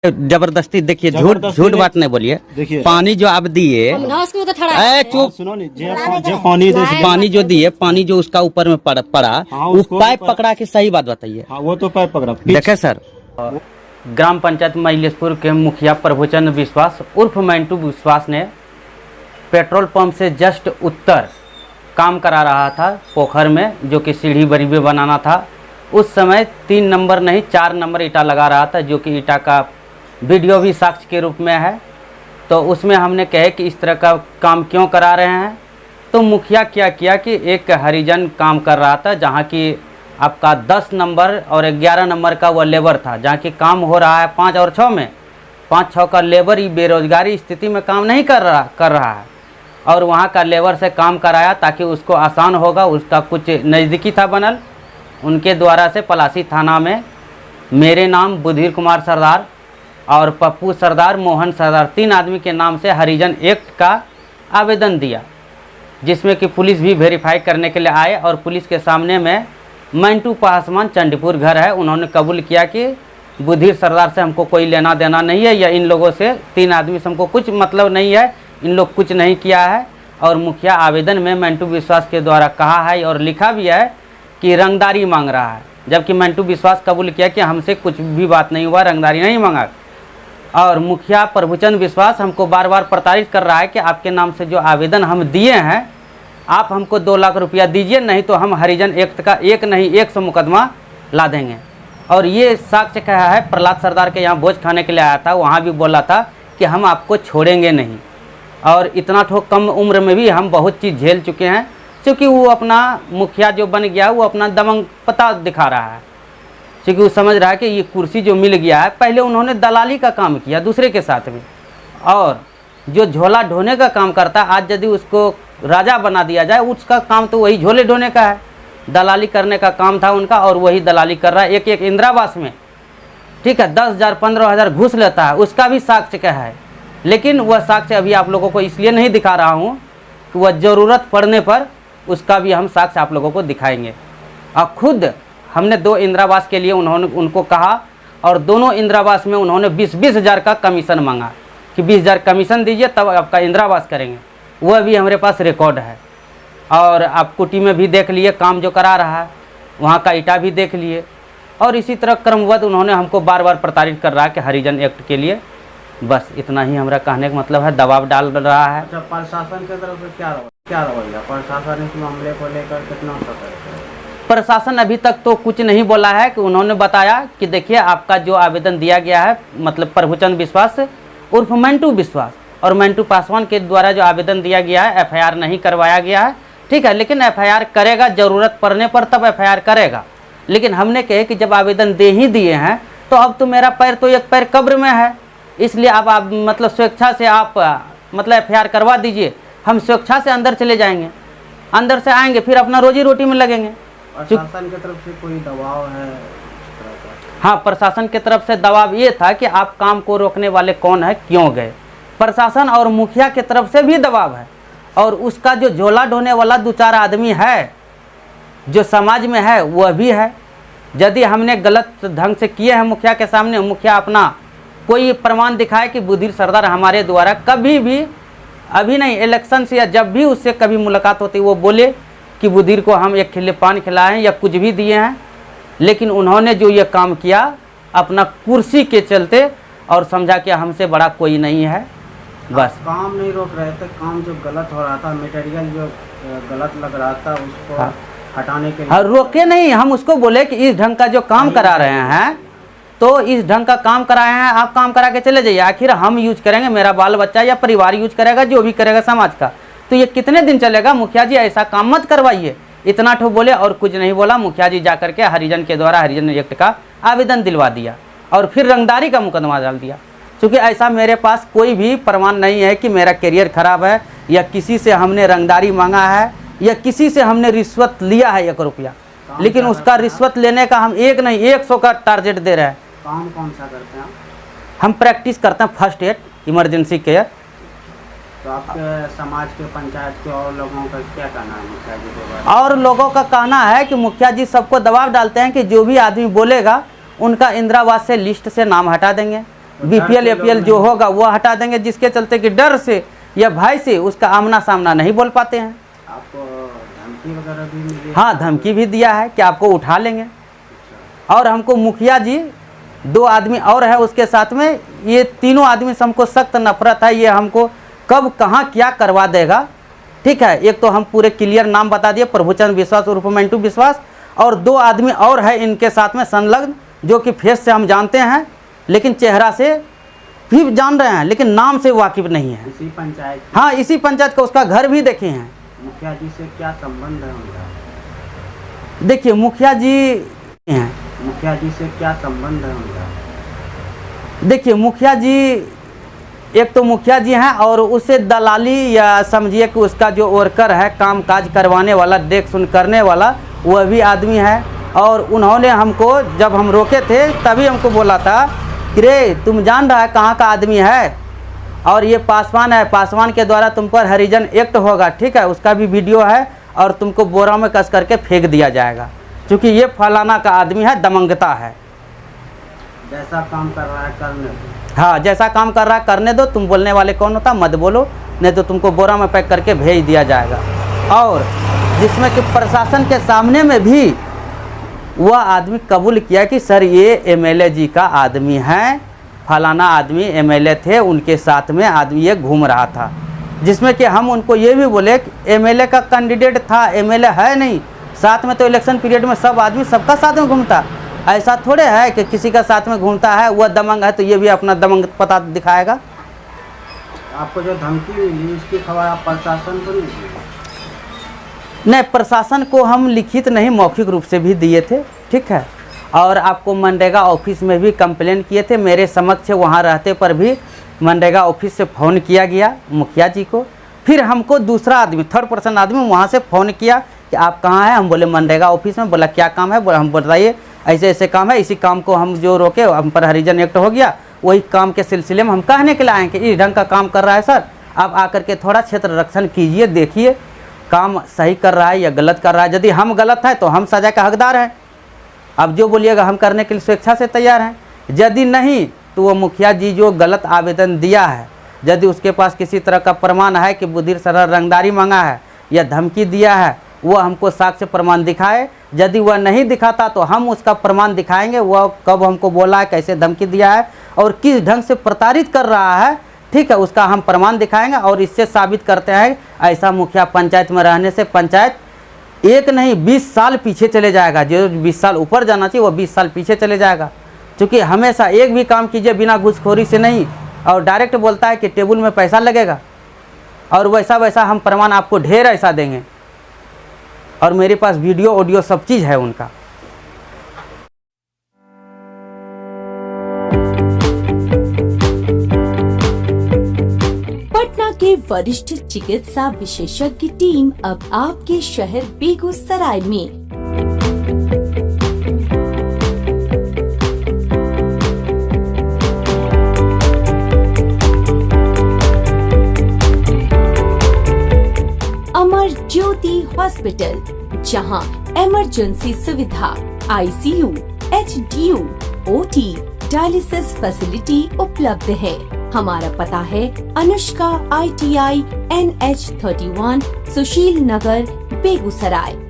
जबरदस्ती देखिए, झूठ झूठ बात नहीं बोलिए। देखिए, पानी जो आप दिए, चुप, सुनो नहीं, पानी जो दिए, पानी जो उसका ऊपर में पड़ा, वो पाइप पकड़ा के सही बात बताइए। हाँ, वो तो पाइप पकड़ा। देखे सर, ग्राम पंचायत महिलेशपुर के मुखिया प्रभुचंद विश्वास उर्फ मंटू विश्वास ने पेट्रोल पंप से जस्ट उत्तर काम करा रहा था पोखर में, जो कि सीढ़ी बरीबे बनाना था। उस समय 3 नंबर नहीं 4 नंबर ईटा लगा रहा था, जो कि ईटा का वीडियो भी साक्ष्य के रूप में है। तो उसमें हमने कहे कि इस तरह का काम क्यों करा रहे हैं। तो मुखिया क्या किया कि एक हरिजन काम कर रहा था, जहाँ की आपका 10 नंबर और 11 नंबर का वो लेबर था, जहाँ की काम हो रहा है 5 और 6 में। 5-6 का लेबर ही बेरोजगारी स्थिति में काम नहीं कर रहा है, और वहाँ का लेबर से काम कराया ताकि उसको आसान होगा। उसका कुछ नज़दीकी था बनल, उनके द्वारा से पलासी थाना में मेरे नाम बुधीर कुमार सरदार और पप्पू सरदार, मोहन सरदार, 3 आदमी के नाम से हरिजन एक्ट का आवेदन दिया, जिसमें कि पुलिस भी वेरीफाई करने के लिए आए। और पुलिस के सामने में मंटू पासवान चंडीपुर घर है, उन्होंने कबूल किया कि बुधीर सरदार से हमको कोई लेना देना नहीं है, या इन लोगों से 3 आदमी से हमको कुछ मतलब नहीं है, इन लोग कुछ नहीं किया है। और मुखिया आवेदन में मंटू विश्वास के द्वारा कहा है और लिखा भी है कि रंगदारी मांग रहा है, जबकि मंटू विश्वास कबूल किया कि हमसे कुछ भी बात नहीं हुआ, रंगदारी नहीं मांगा। और मुखिया प्रभुचंद विश्वास हमको बार बार प्रताड़ित कर रहा है कि आपके नाम से जो आवेदन हम दिए हैं, आप हमको 2 लाख रुपया दीजिए, नहीं तो हम हरिजन एक्ट का 1 नहीं 100 मुकदमा ला देंगे। और ये साक्ष्य कहा है, प्रहलाद सरदार के यहाँ भोज खाने के लिए आया था, वहाँ भी बोला था कि हम आपको छोड़ेंगे नहीं। और इतना ठोक कम उम्र में भी हम बहुत चीज़ झेल चुके हैं, क्योंकि वो अपना मुखिया जो बन गया वो अपना दबंग पता दिखा रहा है, क्योंकि वो समझ रहा है कि ये कुर्सी जो मिल गया है। पहले उन्होंने दलाली का काम किया दूसरे के साथ में, और जो झोला ढोने का काम करता है, आज यदि उसको राजा बना दिया जाए, उसका काम तो वही झोले ढोने का है। दलाली करने का काम था उनका, और वही दलाली कर रहा है। एक इंदिरावास में, ठीक है, 10,000 15,000 घूस लेता है, उसका भी साक्ष्य क्या है। लेकिन वह साक्ष्य अभी आप लोगों को इसलिए नहीं दिखा रहा हूँ कि वह ज़रूरत पड़ने पर उसका भी हम साक्ष्य आप लोगों को दिखाएंगे। और खुद हमने 2 इंदिरावास के लिए उनको कहा, और दोनों इंदिरावास में उन्होंने 20-20 हज़ार का कमीशन मांगा कि 20,000 कमीशन दीजिए तब आपका इंदिरावास करेंगे। वह भी हमारे पास रिकॉर्ड है। और आप कुटी में भी देख लिए काम जो करा रहा है, वहाँ का ईटा भी देख लिए। और इसी तरह क्रमबद्ध उन्होंने हमको बार बार प्रताड़ित कर रहा है कि हरिजन एक्ट के लिए। बस इतना ही हमारा कहने का मतलब है, दबाव डाल रहा है। अच्छा, प्रशासन की तरफ से क्या रवैया, प्रशासन इस मामले को लेकर कितना सतर्क है? प्रशासन अभी तक तो कुछ नहीं बोला है। कि उन्होंने बताया कि देखिए आपका जो आवेदन दिया गया है, मतलब प्रभुचंद विश्वास उर्फ मंटू विश्वास और मंटू पासवान के द्वारा जो आवेदन दिया गया है, FIR नहीं करवाया गया है, ठीक है, लेकिन FIR करेगा, ज़रूरत पड़ने पर तब FIR करेगा। लेकिन हमने कहे कि जब आवेदन दे ही दिए हैं तो अब तो मेरा पैर तो एक पैर कब्र में है, इसलिए अब आप मतलब स्वेच्छा से आप मतलब FIR करवा दीजिए, हम स्वेच्छा से अंदर चले जाएंगे, अंदर से आएंगे, फिर अपना रोजी रोटी में लगेंगे। प्रशासन की तरफ से कोई दबाव है? हाँ, प्रशासन की तरफ से दबाव ये था कि आप काम को रोकने वाले कौन है, क्यों गए। प्रशासन और मुखिया की तरफ से भी दबाव है, और उसका जो झोला ढोने वाला 2-4 आदमी है जो समाज में है, वह भी है। यदि हमने गलत ढंग से किए हैं मुखिया के सामने, मुखिया अपना कोई प्रमाण दिखाए कि बुधीर सरदार हमारे द्वारा कभी भी, अभी नहीं, इलेक्शन से या जब भी उससे कभी मुलाकात होती, वो बोले कि बुधीर को हम 1 खिल्ली पान खिलाए हैं या कुछ भी दिए हैं। लेकिन उन्होंने जो ये काम किया अपना कुर्सी के चलते, और समझा कि हमसे बड़ा कोई नहीं है। बस काम नहीं रोक रहे थे, काम जो गलत हो रहा था, मटेरियल जो गलत लग रहा था, उसको हटाने के लिए। हाँ, रोके नहीं, हम उसको बोले कि इस ढंग का जो काम करा रहे हैं, तो इस ढंग का काम कराए हैं, आप काम करा के चले जाइए। आखिर हम यूज करेंगे, मेरा बाल बच्चा या परिवार यूज करेगा, जो भी करेगा समाज का, तो ये कितने दिन चलेगा। मुखिया जी ऐसा काम मत करवाइए। इतना ठो बोले और कुछ नहीं बोला। मुखिया जी जाकर के हरिजन के द्वारा हरिजन एक्ट का आवेदन दिलवा दिया, और फिर रंगदारी का मुकदमा डाल दिया। क्योंकि ऐसा मेरे पास कोई भी प्रमाण नहीं है कि मेरा करियर खराब है, या किसी से हमने रंगदारी मांगा है, या किसी से हमने रिश्वत लिया है 1 रुपया। लेकिन उसका रिश्वत लेने का हम 1 नहीं 100 का टारगेट दे रहे हैं। काम कौन सा करते हैं? हम प्रैक्टिस करते हैं फर्स्ट एड, इमरजेंसी केयर। तो आपके समाज के, पंचायत के और लोगों का क्या कहना है मुखिया जी के बारे में? और लोगों का कहना है कि मुखिया जी सबको दबाव डालते हैं कि जो भी आदमी बोलेगा उनका इंदिरावास से लिस्ट से नाम हटा देंगे, बीपीएल से एपीएल लोग जो नहीं- होगा वो हटा देंगे, जिसके चलते कि डर से या भय से उसका आमना सामना नहीं बोल पाते हैं। आपको धमकी वगैरह भी मिली है? हाँ, धमकी भी दिया है कि आपको उठा लेंगे। और हमको मुखिया जी 2 आदमी और है उसके साथ में, ये तीनों आदमी से हमको सख्त नफरत है। ये हमको कब कहाँ क्या करवा देगा, ठीक है। एक तो हम पूरे क्लियर नाम बता दिए, प्रभुचंद विश्वास उर्फ मंटू विश्वास, और 2 आदमी और है इनके साथ में संलग्न, जो कि फेस से हम जानते हैं लेकिन चेहरा से भी जान रहे हैं, लेकिन नाम से वाकिफ नहीं है। इसी पंचायत हाँ, इसी पंचायत का उसका घर भी देखे हैं। मुखिया जी से क्या संबंध है उनका? देखिए मुखिया जी हैं, मुखिया जी से क्या संबंध है उनका? देखिए मुखिया जी, एक तो मुखिया जी हैं और उससे दलाली या समझिए कि उसका जो वर्कर है, काम काज करवाने वाला, देख सुन करने वाला, वह भी आदमी है। और उन्होंने हमको जब हम रोके थे तभी हमको बोला था कि रे तुम जान रहा है कहाँ का आदमी है, और ये पासवान है, पासवान के द्वारा तुम पर हरिजन एक्ट होगा, ठीक है, उसका भी वीडियो है, और तुमको बोरा में कस करके फेंक दिया जाएगा, क्योंकि ये फलाना का आदमी है, दमंगता है। जैसा काम कर रहा है करने दो। हाँ, जैसा काम कर रहा है करने दो, तुम बोलने वाले कौन होता, मत बोलो, नहीं तो तुमको बोरा में पैक करके भेज दिया जाएगा। और जिसमें कि प्रशासन के सामने में भी वह आदमी कबूल किया कि सर ये एमएलए जी का आदमी है, फलाना आदमी एमएलए थे, उनके साथ में आदमी ये घूम रहा था। जिसमें कि हम उनको ये भी बोले कि एमएलए का कैंडिडेट था, एमएलए है नहीं, साथ में तो इलेक्शन पीरियड में सब आदमी सबका साथ में घूमता, ऐसा थोड़े है कि किसी का साथ में घूमता है, वह दमंग है तो ये भी अपना दमंग पता दिखाएगा। आपको जो धमकी मिली उसकी खबर आप प्रशासन को नहीं दी? नहीं, प्रशासन को हम लिखित नहीं, मौखिक रूप से भी दिए थे, ठीक है। और आपको मनरेगा ऑफिस में भी कंप्लेन किए थे, मेरे समक्ष वहाँ रहते पर भी मनरेगा ऑफिस से फ़ोन किया गया मुखिया जी को। फिर हमको दूसरा आदमी, 3rd पर्सन आदमी वहाँ से फ़ोन किया कि आप कहाँ हैं, हम बोले मनरेगा ऑफिस में। बोला क्या काम है, बोला हम बताइए ऐसे ऐसे काम है, इसी काम को हम जो रोके, हम पर हरिजन एक्ट हो गया, वही काम के सिलसिले में हम कहने के लिए आए कि इस ढंग का काम कर रहा है सर, आप आकर के थोड़ा क्षेत्र रक्षण कीजिए, देखिए काम सही कर रहा है या गलत कर रहा है। यदि हम गलत है तो हम सजा का हकदार हैं, अब जो बोलिएगा हम करने के लिए स्वेच्छा से तैयार हैं। यदि नहीं तो वो मुखिया जी जो गलत आवेदन दिया है, यदि उसके पास किसी तरह का प्रमाण है कि बुधिर सरल रंगदारी मांगा है या धमकी दिया है, वह हमको साक्ष्य प्रमाण दिखाए। यदि वह नहीं दिखाता तो हम उसका प्रमाण दिखाएंगे, वह कब हमको बोला है, कैसे धमकी दिया है और किस ढंग से प्रताड़ित कर रहा है, ठीक है, उसका हम प्रमाण दिखाएंगे। और इससे साबित करते हैं ऐसा मुखिया पंचायत में रहने से पंचायत एक नहीं 20 साल पीछे चले जाएगा। जो 20 साल ऊपर जाना चाहिए वो 20 साल पीछे चले जाएगा, क्योंकि हमेशा एक भी काम कीजिए बिना घूसखोरी से नहीं, और डायरेक्ट बोलता है कि टेबल में पैसा लगेगा, और वैसा वैसा हम प्रमाण आपको ढेर ऐसा देंगे, और मेरे पास वीडियो ऑडियो सब चीज़ है उनका। पटना के वरिष्ठ चिकित्सा विशेषज्ञ टीम अब आपके शहर बेगूसराय में अमर ज्योति हॉस्पिटल, जहां इमरजेंसी सुविधा, ICU, HDU, OT, dialysis facility उपलब्ध है। हमारा पता है अनुष्का ITI NH 31, सुशील नगर, बेगूसराय।